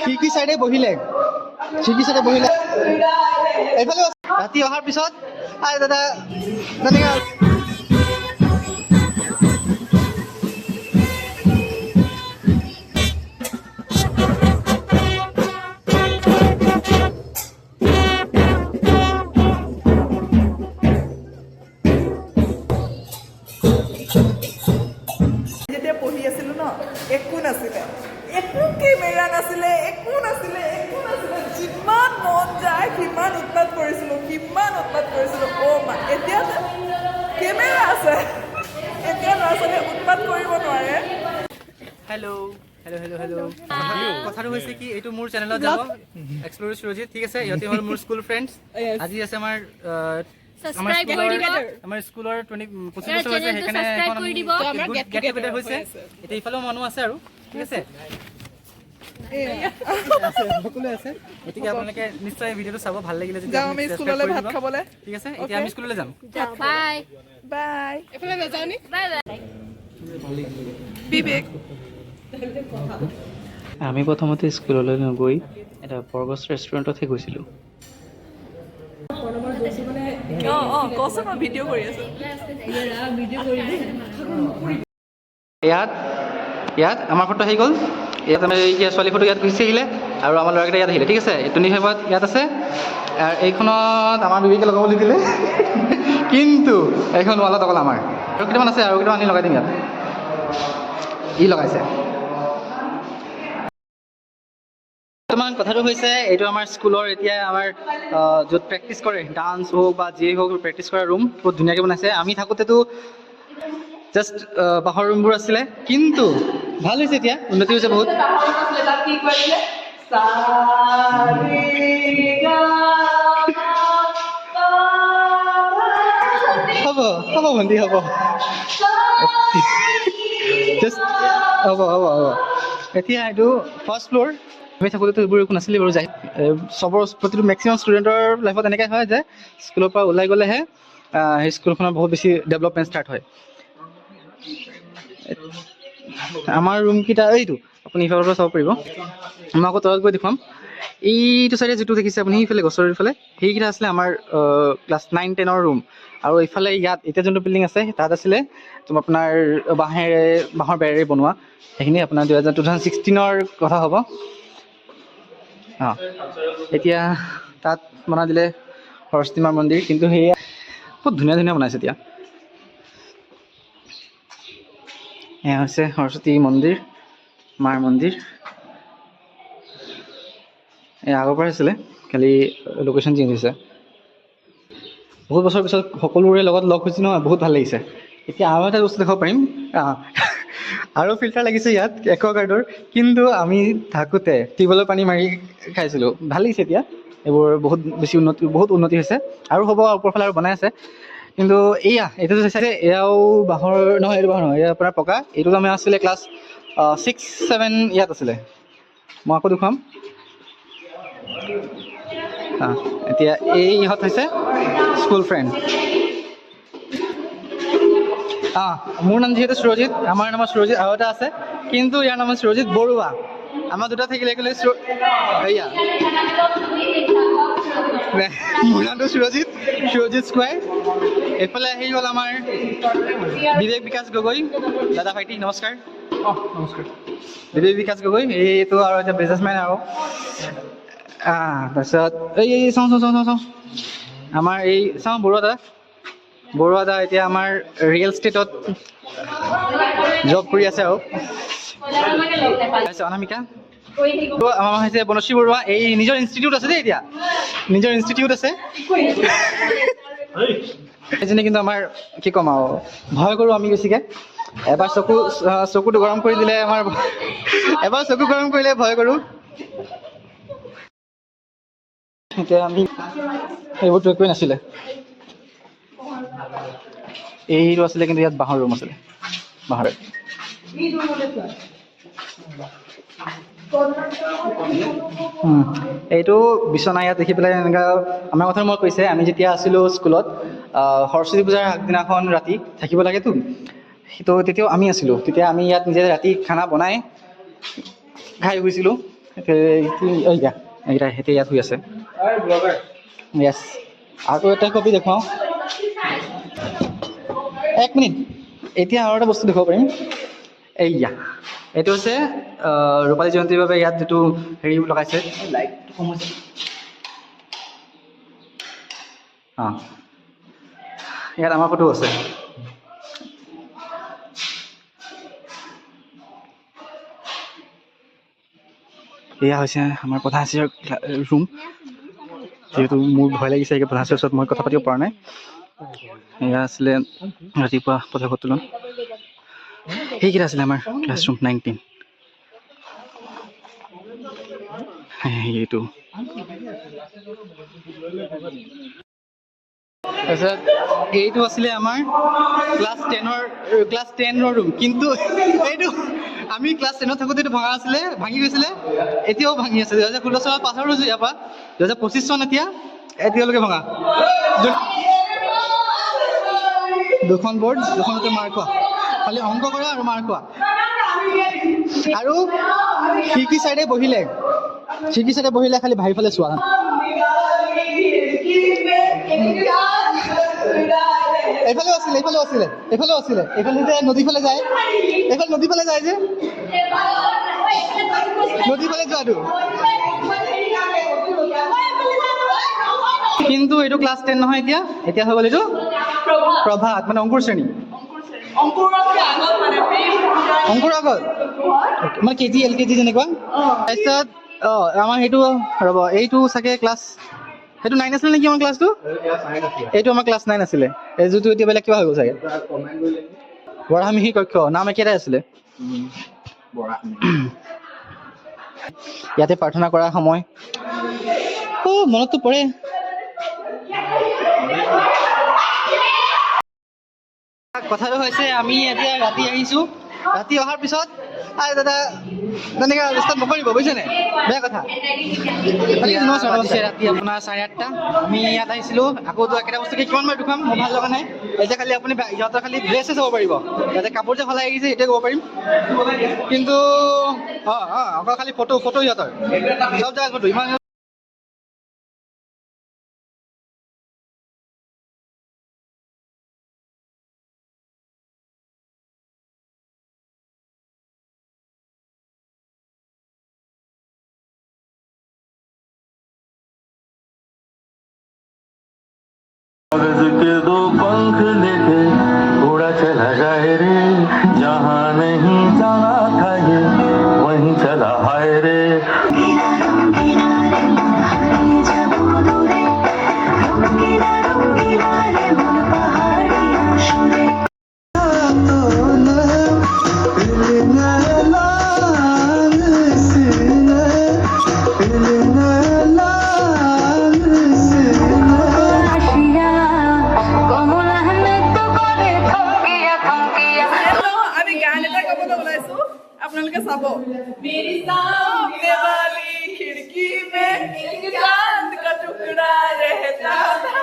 খিৰিকী চাইডে বহিলে এইফালে ৰাতি অহাৰ পিছত দাদা তেনেকৈ একো নাছিলে, একো কেমেৰা নাছিলে, একো নাছিলে। যিমান মন যায় সিমান উৎপাত কৰিছিলোঁ। এতিয়া কেমেৰা আছে, এতিয়া ল'ৰা ছোৱালীয়ে উৎপাত কৰিব নোৱাৰে। হেল্ল' কথাটো হৈছে কি, এইটো মোৰ চেনেলত যাব এক্সপ্ল'ৰ সুৰজিত, ঠিক আছে। ইহঁতে হ'ল মোৰ স্কুল ফ্ৰেণ্ডছ। আজি আছে আমাৰ স্কুলৰ 25 বছৰ হৈছে, সেইকাৰণে গেট টুগেডাৰ হৈছে। এতিয়া ইফালেও মানুহ আছে আৰু, ঠিক আছে, সকলোৱে আছে। গতিকে আপোনালোকে নিশ্চয় ভিডিঅ'টো চাব, ভাল লাগিলে যদি আমি স্কুললৈ ভাত খাবলৈ, ঠিক আছে। এতিয়া আমি স্কুললৈ যাম। Bye bye. এফালে নাযাওঁ নি? Bye bye. বিবেক, আমি প্ৰথমতে স্কুললৈ নগৈ এটা বৰগছ ৰেষ্টুৰেণ্টতহে গৈছিলোঁ। কচোন, মই ভিডিঅ' কৰি আছোঁ। ইয়াত আমাৰ ফটো আহি গ'ল। ইয়াত আমাৰ এই ছোৱালী ফটো ইয়াত গুচি আহিলে আৰু আমাৰ ল'ৰাকেইটা ইয়াত আহিলে, ঠিক আছে। 25 ইয়াত আছে। আৰু এইখনত আমাৰ বিবেকে লগাব দিলে, কিন্তু এইখন ৱালত অকল আমাৰ। আৰু কেইটামান আছে, আৰু কেইটামান আনি লগাই দিম ইয়াত। ই লগাইছে। বৰ্তমান কথাটো হৈছে, এইটো আমাৰ স্কুলৰ এতিয়া আমাৰ য'ত প্ৰেক্টিছ কৰে, ডান্স হওক বা যিয়েই হওক, প্ৰেক্টিছ কৰা ৰুম বহুত ধুনীয়াকৈ বনাইছে। আমি থাকোঁতেতো জাষ্ট বাঁহৰ ৰুমবোৰ আছিলে, কিন্তু ভাল হৈছে, এতিয়া উন্নতি হৈছে বহুত। হ'ব ভণ্টি, হ'ব জাষ্ট হ'ব। এতিয়া এইটো ফাৰ্ষ্ট ফ্ল'ৰ। আমি থাকোঁতেতো এইবোৰ একো নাছিলে বাৰু। চবৰ প্ৰতিটো মেক্সিমাম ষ্টুডেণ্টৰ লাইফত এনেকৈ হয় যে স্কুলৰ পৰা ওলাই গ'লেহে সেই স্কুলখনৰ বহুত বেছি ডেভেলপমেণ্ট ষ্টাৰ্ট হয়। আমাৰ ৰুমকেইটা এইটো আপুনি ইফালৰ পৰা চাব পাৰিব। মই আকৌ তলত গৈ দেখুৱাম। এইটো চাইডে যিটো দেখিছে আপুনি, সেইফালে গছৰ ইফালে, সেইকেইটা আছিলে আমাৰ ক্লাছ 9-10ৰ ৰুম। আৰু এইফালে ইয়াত এতিয়া যোনটো বিল্ডিং আছে, তাত আছিলে আপোনাৰ বাঁহৰ বেৰেৰে বনোৱা। সেইখিনি আপোনাৰ 2016ৰ কথা হ'ব। এতিয়া তাত বনাই দিলে সৰস্বতী মাৰ মন্দিৰ, কিন্তু সেয়া বহুত ধুনীয়া বনাইছে। এতিয়া এয়া হৈছে সৰস্বতী মন্দিৰ, মাৰ মন্দিৰ। এয়া আগৰ পৰাই আছিলে, খালি লোকেশ্যন চেঞ্জ হৈছে। বহুত বছৰ পিছত সকলোৰে লগত লগ হৈছোঁ নহয়, বহুত ভাল লাগিছে। এতিয়া আৰু এটা বস্তু দেখাব পাৰিম। আৰু ফিল্টাৰ লাগিছে ইয়াত একুৱাগাৰ্ডৰ, কিন্তু আমি থাকোঁতে টিউবৱেলৰ পানী মাৰি খাইছিলোঁ। ভাল লাগিছে এতিয়া, এইবোৰ বহুত বেছি বহুত উন্নতি হৈছে। আৰু হ'ব, ওপৰফালে আৰু বনাই আছে। কিন্তু এইটো যে চাইছে, এয়াও বাঁহৰ নহয়, এইটো বাঁহৰ নহয়, এয়া আপোনাৰ পকা। এইটো আমাৰ আছিলে ক্লাছ 6-7 ইয়াত আছিলে। মই আকৌ দেখুৱাম। এতিয়া ইহঁত হৈছে স্কুল ফ্ৰেণ্ড। মোৰ নাম যিহেতু সুৰজিত, আমাৰ নাম সুৰজিত, আৰু এটা আছে, কিন্তু ইয়াৰ নাম সুৰজিত বৰুৱা। আমাৰ দুটা থাকিলে একেলগে এয়া মোৰ নামটো সুৰজিত স্কোৱাই। এইফালে আহি গ'ল আমাৰ বিবেক বিকাশ গগৈ, দাদা ভাইটি, নমস্কাৰ। নমস্কাৰ। বিবেক বিকাশ গগৈ, এইটো আৰু এটা বিজনেছমেন। আৰু তাৰপিছত চাওঁ আমাৰ চাওঁ বৰুৱা দা এতিয়া আমাৰ ৰিয়েল ষ্টেটত জব কৰি আছে। আৰু অনামিকা, আমাৰ হৈছে বনশ্ৰী বৰুৱা। এই নিজৰ ইনষ্টিটিউট আছে দেই, এতিয়া নিজৰ ইনষ্টিটিউট আছে। এইজনী কিন্তু আমাৰ কি ক'ম আৰু, ভয় কৰোঁ আমি বেছিকৈ। এবাৰ চকুটো গৰম কৰি দিলে ভয় কৰোঁ। এতিয়া আমি সেইবোৰতো একোৱে নাছিলে। এইটো আছিলে, কিন্তু ইয়াত বাঁহৰ ৰুম আছিলে, বাঁহৰে। এইটো বিচনা ইয়াত দেখি পেলাই এনেকুৱা আমাৰ কথা মনত পৰিছে। আমি যেতিয়া আছিলোঁ স্কুলত, সৰস্বতী পূজাৰ আগদিনাখন ৰাতি থাকিব লাগেতো, তেতিয়াও আমি আছিলোঁ। তেতিয়া আমি ইয়াত নিজে ৰাতি খানা বনাই খাই শুইছিলোঁ এইয়া এইকেইটা সিহঁতে ইয়াত শুই আছে য়েছ আৰু এটা কপি দেখুৱাওঁ 1 মিনিট এতিয়া আৰু এটা বস্তু দেখুৱাব পাৰিম এইয়া এইটো হৈছে ৰূপালী জয়ন্তীৰ বাবে ইয়াত যিটো হেৰি লগাইছে লাইটটো কম হৈছে অঁ ইয়াত আমাৰ ফটো আছে এয়া হৈছে আমাৰ প্ৰধান আচাৰ্যৰ ৰুম যিহেতু মোৰ ভয় লাগিছে প্ৰধান আচাৰ্যৰ ওচৰত মই কথা পাতিব পৰা নাই এয়া আছিলে ৰাতিপুৱা পতাকা উত্তোলন সেইকেইটা আছিলে আমাৰ ক্লাছৰুম 19 এইটো তাৰপিছত এইটো আছিলে আমাৰ ক্লাছ 10ৰ ৰুম কিন্তু এইটো আমি ক্লাছ 10ত থাকোঁতে এইটো ভঙা আছিলে ভাঙি গৈছিলে এতিয়াও ভাঙি আছে 2016 চনত পাছ হৈছোঁ ইয়াৰ পৰা 2025 চন এতিয়ালৈকে ভঙা দুখন বৰ্ড দুখনতে মাৰ খোৱা খালি অংক কৰা আৰু মাৰ খোৱা আৰু খিৰিকী চাইডে বহিলে খালি ভাইফালে চোৱা এইফালেও আছিলে এইফালে যে নদী ফালে যায় যে নদী ফালে যোৱাটো কিন্তু এইটো ক্লাছ 10 নহয় এতিয়া হৈ গ'ল এইটো প্ৰভাত মানে অংকুৰ শ্ৰেণী অংকুৰ আগত মানে কেজি LKG যেনেকুৱা তাৰপিছত আমাৰ সেইটো ৰ'ব এইটো চাগে ক্লাছ সেইটো 9 আছিলে নেকি আমাৰ ক্লাছটো এইটো আমাৰ ক্লাছ 9 আছিলে এই যিটো এতিয়া বেলেগ কিবা হৈ গ'ল চাগে বৰাহামিহি কক্ষ নাম একেটাই আছিলে ইয়াতে প্ৰাৰ্থনা কৰাৰ সময় মনততো পৰে কথাটো হৈছে আমি এতিয়া ৰাতি আহিছোঁ ৰাতি অহাৰ পিছত দাদা তেনেকৈ ডিষ্টাৰ্ব নকৰিব বুজিছেনে বেয়া কথা ৰাতি আপোনাৰ 8:30 আমি ইয়াত আহিছিলোঁ আকৌ একেটা বস্তুকে কিমান বাৰ দেখুৱাম মোৰ ভাল লগা নাই এতিয়া খালি আপুনি সিহঁতৰ খালি ড্ৰেছে চাব পাৰিব যাতে কাপোৰ যে সলাই আহিছে সেইটোৱে ক'ব পাৰিম কিন্তু অকল খালি ফটো সিহঁতৰ চব জেগাত ফটো ইমান के 2 पंख लेके उड़ा चला जाए रे जहाँ नहीं जाना था ये वहीं चला हाय रे আপোনালোকে চাব मेरी सामने वाली खिड़की में एक चांद का टुकड़ा रहता था